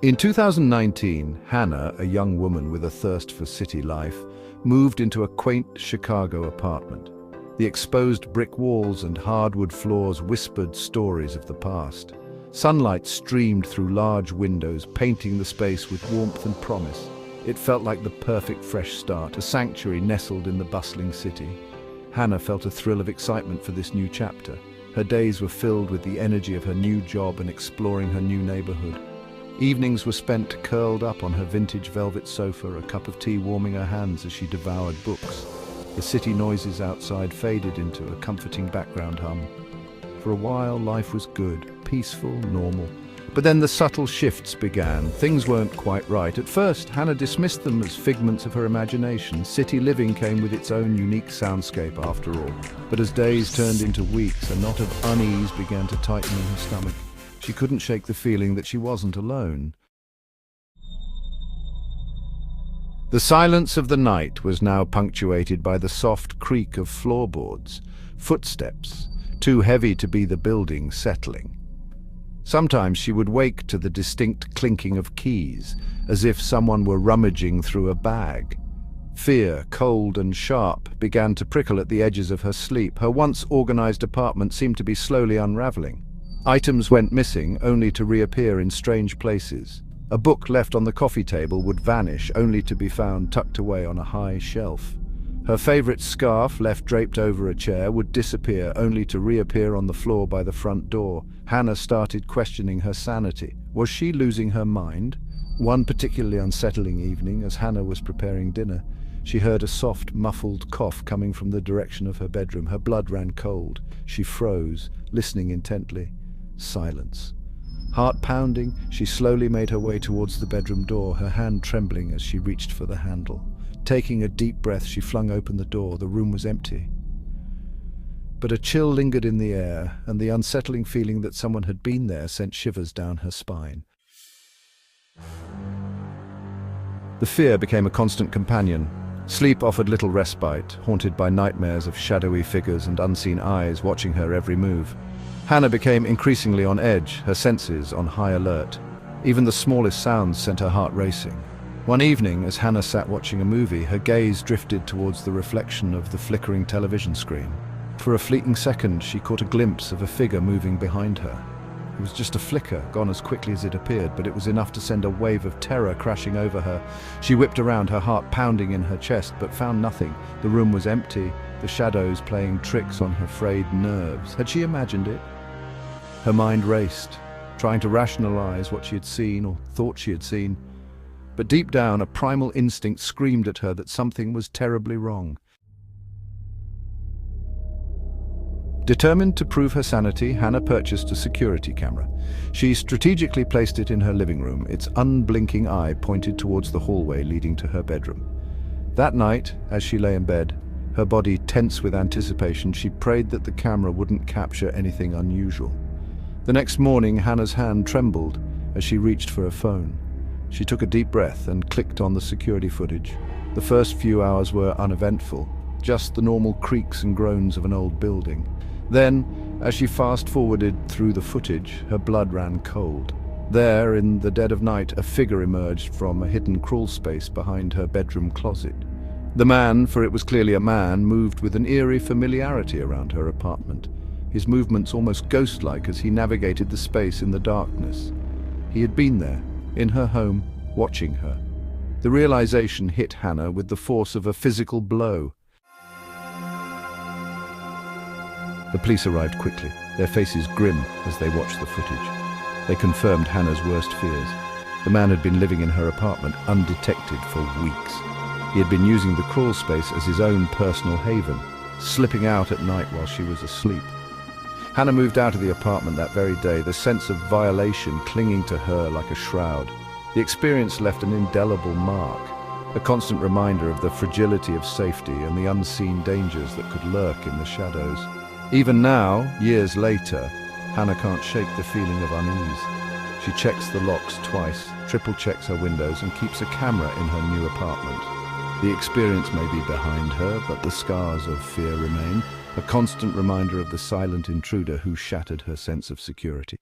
In 2019, Hannah, a young woman with a thirst for city life, moved into a quaint Chicago apartment. The exposed brick walls and hardwood floors whispered stories of the past. Sunlight streamed through large windows, painting the space with warmth and promise. It felt like the perfect fresh start, a sanctuary nestled in the bustling city. Hannah felt a thrill of excitement for this new chapter. Her days were filled with the energy of her new job and exploring her new neighborhood. Evenings were spent curled up on her vintage velvet sofa, a cup of tea warming her hands as she devoured books. The city noises outside faded into a comforting background hum. For a while, life was good, peaceful, normal. But then the subtle shifts began. Things weren't quite right. At first, Hannah dismissed them as figments of her imagination. City living came with its own unique soundscape after all. But as days turned into weeks, a knot of unease began to tighten in her stomach. She couldn't shake the feeling that she wasn't alone. The silence of the night was now punctuated by the soft creak of floorboards, footsteps, too heavy to be the building settling. Sometimes she would wake to the distinct clinking of keys, as if someone were rummaging through a bag. Fear, cold and sharp, began to prickle at the edges of her sleep. Her once organized apartment seemed to be slowly unraveling. Items went missing, only to reappear in strange places. A book left on the coffee table would vanish, only to be found tucked away on a high shelf. Her favorite scarf, left draped over a chair, would disappear, only to reappear on the floor by the front door. Hannah started questioning her sanity. Was she losing her mind? One particularly unsettling evening, as Hannah was preparing dinner, she heard a soft, muffled cough coming from the direction of her bedroom. Her blood ran cold. She froze, listening intently. Silence. Heart pounding, she slowly made her way towards the bedroom door, her hand trembling as she reached for the handle. Taking a deep breath, she flung open the door. The room was empty. But a chill lingered in the air, and the unsettling feeling that someone had been there sent shivers down her spine. The fear became a constant companion. Sleep offered little respite, haunted by nightmares of shadowy figures and unseen eyes watching her every move. Hannah became increasingly on edge, her senses on high alert. Even the smallest sounds sent her heart racing. One evening, as Hannah sat watching a movie, her gaze drifted towards the reflection of the flickering television screen. For a fleeting second, she caught a glimpse of a figure moving behind her. It was just a flicker, gone as quickly as it appeared, but it was enough to send a wave of terror crashing over her. She whipped around, her heart pounding in her chest, but found nothing. The room was empty, the shadows playing tricks on her frayed nerves. Had she imagined it? Her mind raced, trying to rationalize what she had seen or thought she had seen. But deep down, a primal instinct screamed at her that something was terribly wrong. Determined to prove her sanity, Hannah purchased a security camera. She strategically placed it in her living room, its unblinking eye pointed towards the hallway leading to her bedroom. That night, as she lay in bed, her body tense with anticipation, she prayed that the camera wouldn't capture anything unusual. The next morning, Hannah's hand trembled as she reached for her phone. She took a deep breath and clicked on the security footage. The first few hours were uneventful, just the normal creaks and groans of an old building. Then, as she fast-forwarded through the footage, her blood ran cold. There, in the dead of night, a figure emerged from a hidden crawl space behind her bedroom closet. The man, for it was clearly a man, moved with an eerie familiarity around her apartment, his movements almost ghost-like as he navigated the space in the darkness. He had been there, in her home, watching her. The realization hit Hannah with the force of a physical blow. The police arrived quickly, their faces grim as they watched the footage. They confirmed Hannah's worst fears. The man had been living in her apartment undetected for weeks. He had been using the crawl space as his own personal haven, slipping out at night while she was asleep. Hannah moved out of the apartment that very day, the sense of violation clinging to her like a shroud. The experience left an indelible mark, a constant reminder of the fragility of safety and the unseen dangers that could lurk in the shadows. Even now, years later, Hannah can't shake the feeling of unease. She checks the locks twice, triple checks her windows, and keeps a camera in her new apartment. The experience may be behind her, but the scars of fear remain, a constant reminder of the silent intruder who shattered her sense of security.